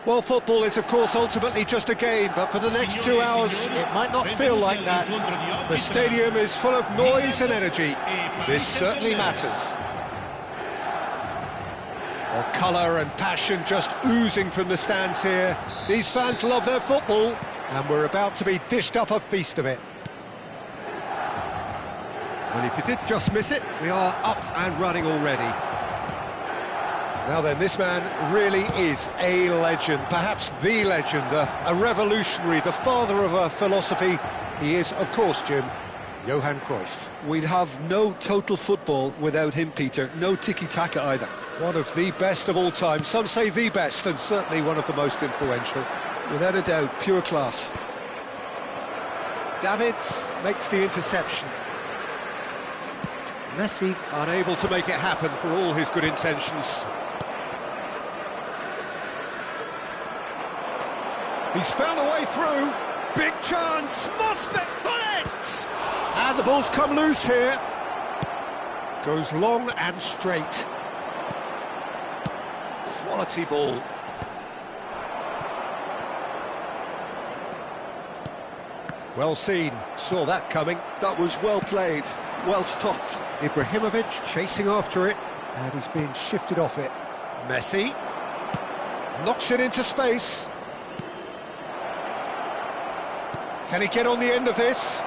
Well, football is, of course, ultimately just a game, but for the next 2 hours, it might not feel like that. The stadium is full of noise and energy. This certainly matters. Well, colour and passion just oozing from the stands here. These fans love their football, and we're about to be dished up a feast of it. Well, if you did just miss it, we are up and running already. Now then, this man really is a legend, perhaps the legend, a revolutionary, the father of a philosophy. He is, of course, Jim, Johan Cruyff. We'd have no total football without him, Peter. No tiki-taka either. One of the best of all time. Some say the best, and certainly one of the most influential. Without a doubt, pure class. Davids makes the interception. Messi unable to make it happen for all his good intentions. He's found a way through. Big chance. Must be. Bullet! And the ball's come loose here. Goes long and straight. Quality ball. Well seen. Saw that coming. That was well played. Well stopped. Ibrahimovic chasing after it. And he's being shifted off it. Messi. Knocks it into space. Can he get on the end of this?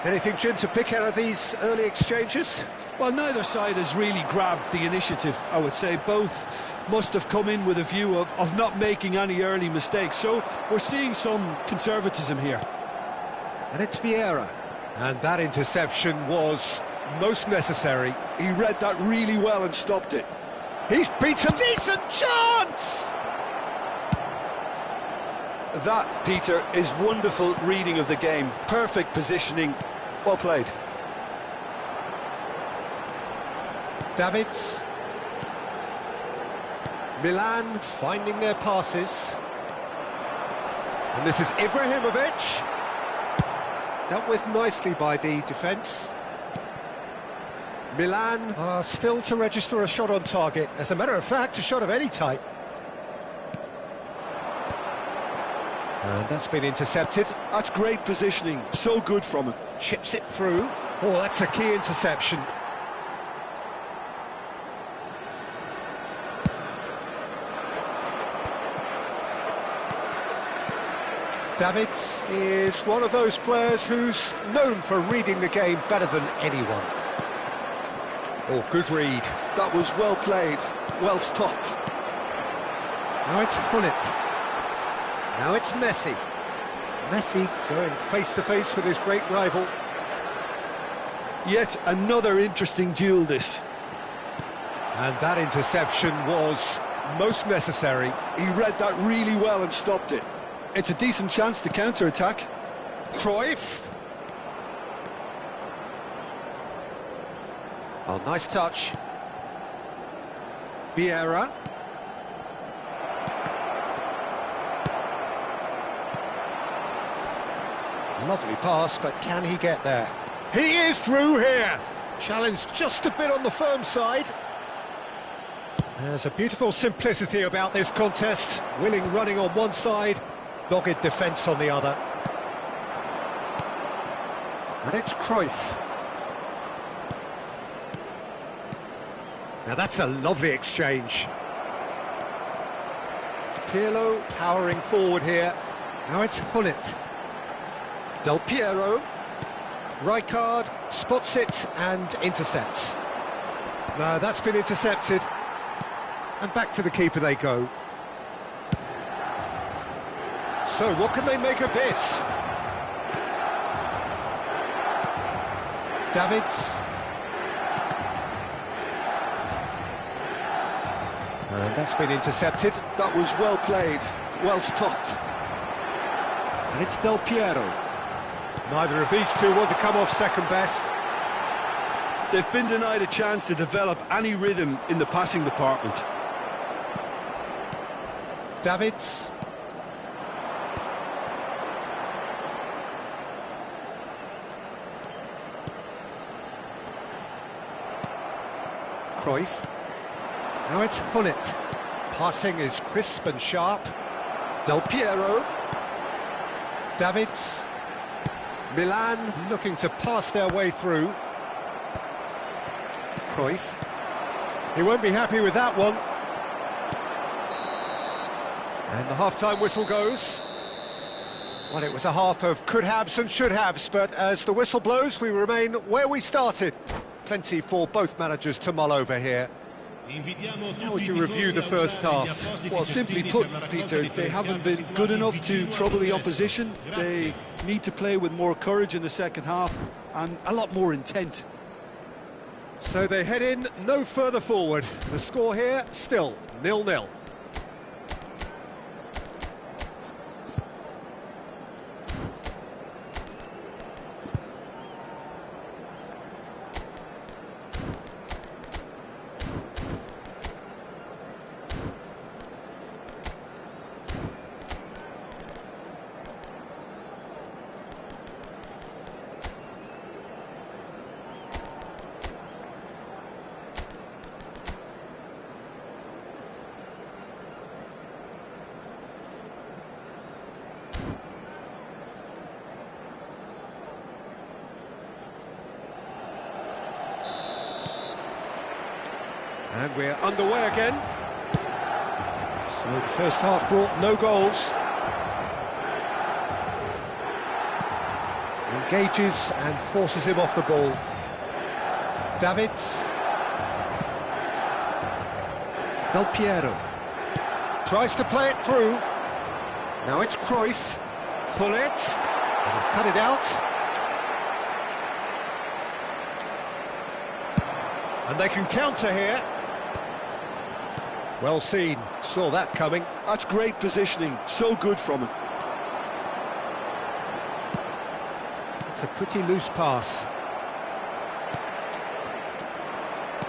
Anything, Jim, to pick out of these early exchanges? Well, neither side has really grabbed the initiative, I would say. Both must have come in with a view of not making any early mistakes. So we're seeing some conservatism here. And it's Vieira. And that interception was most necessary. He read that really well and stopped it. He's beaten. Decent chance! That, Peter, is wonderful reading of the game. Perfect positioning. Well played. Davids. Milan finding their passes. And this is Ibrahimovic. Dealt with nicely by the defence. Milan are still to register a shot on target. As a matter of fact, a shot of any type. And that's been intercepted. That's great positioning, so good from him. Chips it through. Oh, that's a key interception. Davids is one of those players who's known for reading the game better than anyone. Oh, good read. That was well played, well stopped. Now it's Hullet. Now it's Messi. Messi going face-to-face with his great rival. Yet another interesting duel, this. And that interception was most necessary. He read that really well and stopped it. It's a decent chance to counter-attack. Cruyff. Oh, nice touch. Vieira. Lovely pass, but can he get there? He is through here! Challenge just a bit on the firm side. There's a beautiful simplicity about this contest. Willing running on one side, dogged defence on the other. And it's Cruyff. Now that's a lovely exchange. Pirlo powering forward here. Now it's Hullet. Del Piero. Rijkaard spots it and intercepts. No, that's been intercepted. And back to the keeper they go. So what can they make of this? Davids. And that's been intercepted. That was well played, well stopped. And it's Del Piero. Neither of these two want to come off second best. They've been denied a chance to develop any rhythm in the passing department. Davids. Cruyff. Now it's Hullet. Passing is crisp and sharp. Del Piero. Davids. Milan looking to pass their way through. Cruyff. He won't be happy with that one. And the half-time whistle goes. Well, it was a half of could-haves and should-haves, but as the whistle blows, we remain where we started. Plenty for both managers to mull over here. How would you review the first half? Well, simply put, Peter, they haven't been good enough to trouble the opposition. They need to play with more courage in the second half and a lot more intent. So they head in no further forward. The score here, still 0-0. And we're underway again. So the first half brought no goals. Engages and forces him off the ball. Davids. Del Piero. Tries to play it through. Now it's Cruyff. Hullet. And he's cut it out. And they can counter here. Well seen, saw that coming. That's great positioning, so good from him. It's a pretty loose pass.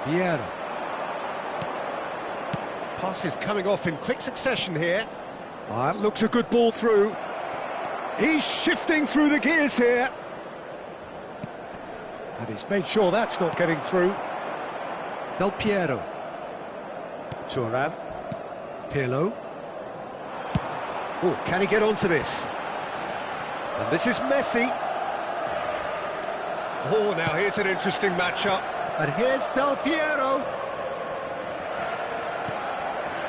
Vieira. Pass is coming off in quick succession here. That looks a good ball through. He's shifting through the gears here. And he's made sure that's not getting through. Del Piero. Thuram. Pirlo. Oh, can he get onto this? And this is Messi. Oh, now here's an interesting matchup. And here's Del Piero.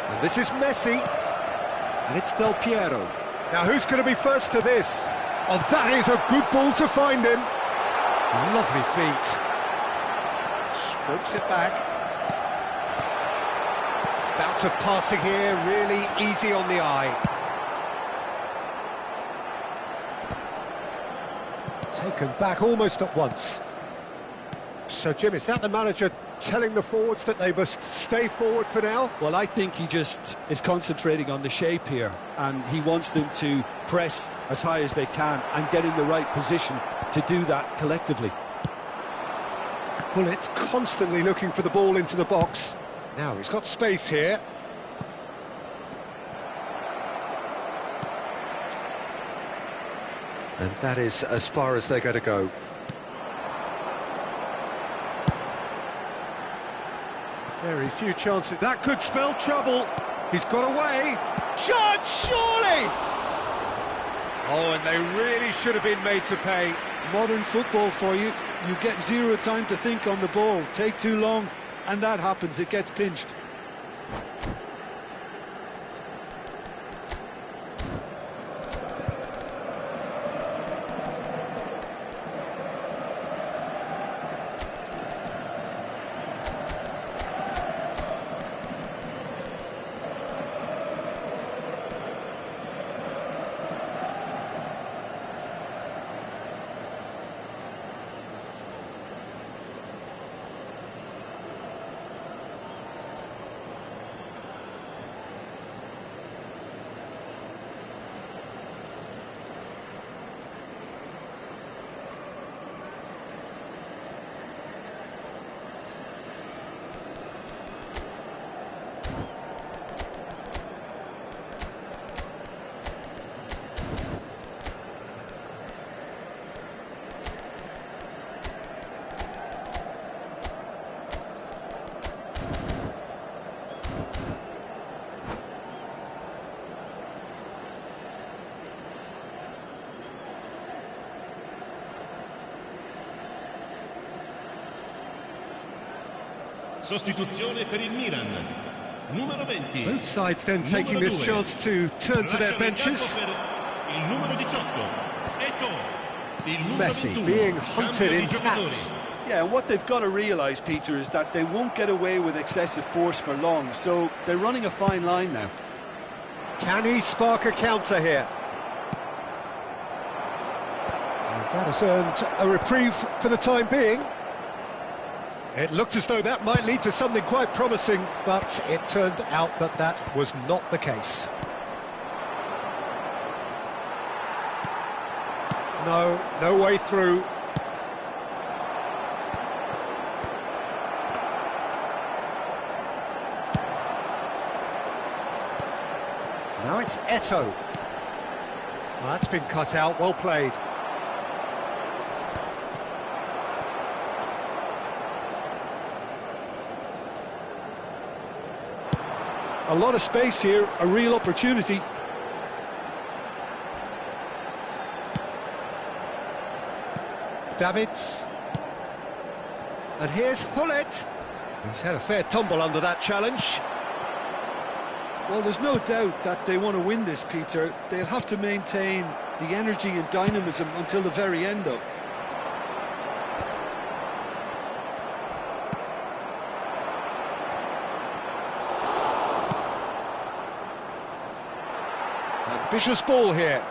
And this is Messi. And it's Del Piero. Now who's going to be first to this? Oh, that is a good ball to find him. Lovely feet. Strokes it back. Bout of passing here, really easy on the eye. Taken back almost at once. So, Jim, is that the manager telling the forwards that they must stay forward for now? Well, I think he just is concentrating on the shape here, and he wants them to press as high as they can and get in the right position to do that collectively. Bullet constantly looking for the ball into the box. Now he's got space here. And that is as far as they're going to go. Very few chances. That could spell trouble. He's got away. Shot, surely! Oh, and they really should have been made to pay. Modern football for you. You get zero time to think on the ball. Take too long, and that happens. It gets pinched. Sostituzione per il Milan. Numero 20. Both sides then taking this chance to turn to their benches. Il numero 18. Ecco. Il numero Messi 21. being hunted in Cambio di taps. giocatori. Yeah, and what they've got to realise, Peter, is that they won't get away with excessive force for long, so they're running a fine line now. Can he spark a counter here? And that has earned a reprieve for the time being. It looked as though that might lead to something quite promising, but it turned out that that was not the case. No way through. Now it's Eto'o. Well, that's been cut out, well played. A lot of space here, a real opportunity. Davids. And here's Hullet. He's had a fair tumble under that challenge. Well, there's no doubt that they want to win this, Peter. They'll have to maintain the energy and dynamism until the very end, though. Ambitious ball here.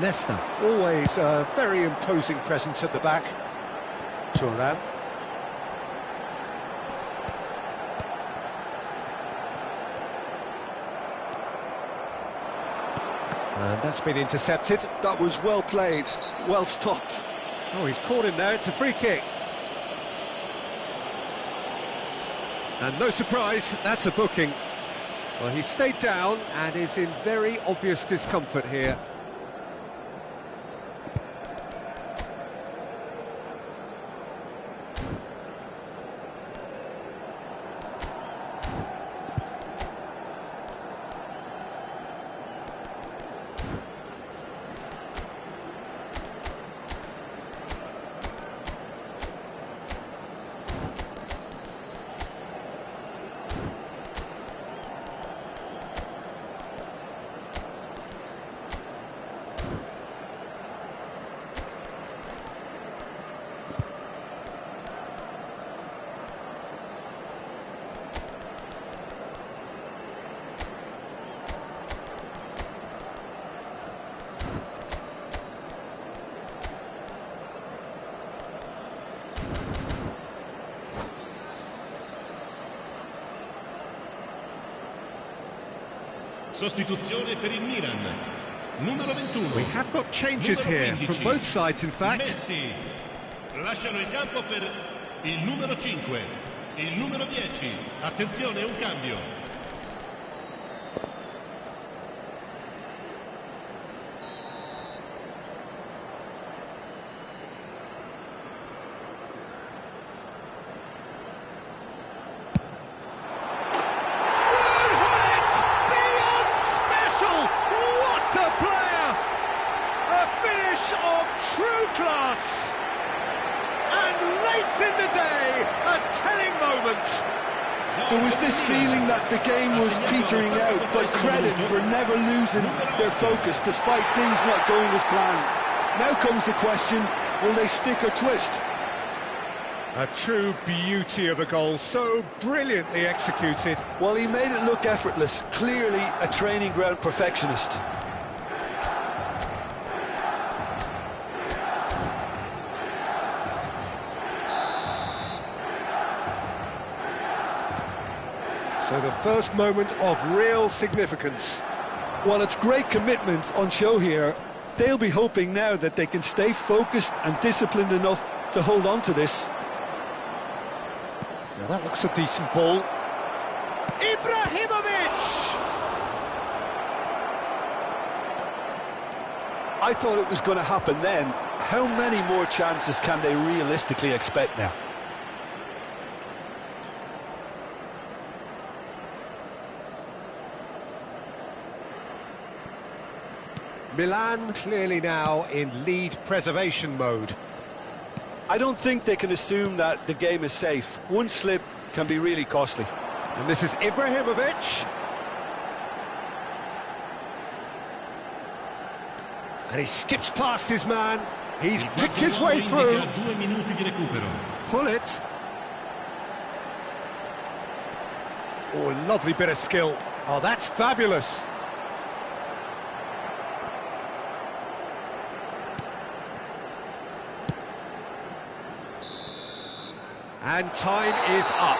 Nesta, always a very imposing presence at the back. Thuram. And that's been intercepted. That was well played, well stopped. Oh, he's caught him there, it's a free kick. And no surprise, that's a booking. Well, he stayed down and is in very obvious discomfort here. Sostituzione per il Milan. Numero 21. We have got changes here from both sides, in fact. Messi. Lasciano il campo per il numero 5. Il numero 10. Attenzione, un cambio. Of true class, and late in the day, a telling moment. There was this feeling that the game was petering out, but credit for never losing their focus despite things not going as planned. Now comes the question, will they stick or twist? A true beauty of a goal, so brilliantly executed. Well, he made it look effortless, clearly a training ground perfectionist. So the first moment of real significance. While it's great commitment on show here, they'll be hoping now that they can stay focused and disciplined enough to hold on to this. Now that looks a decent ball. Ibrahimovic! I thought it was going to happen then. How many more chances can they realistically expect now? Milan clearly now in lead preservation mode. I don't think they can assume that the game is safe. One slip can be really costly. And this is Ibrahimovic. And he skips past his man. He's picked his way through. Pull it. Oh, lovely bit of skill. Oh, that's fabulous. And time is up.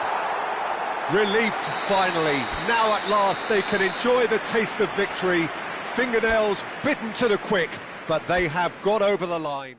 Relief, finally. Now at last they can enjoy the taste of victory. Fingernails bitten to the quick, but they have got over the line.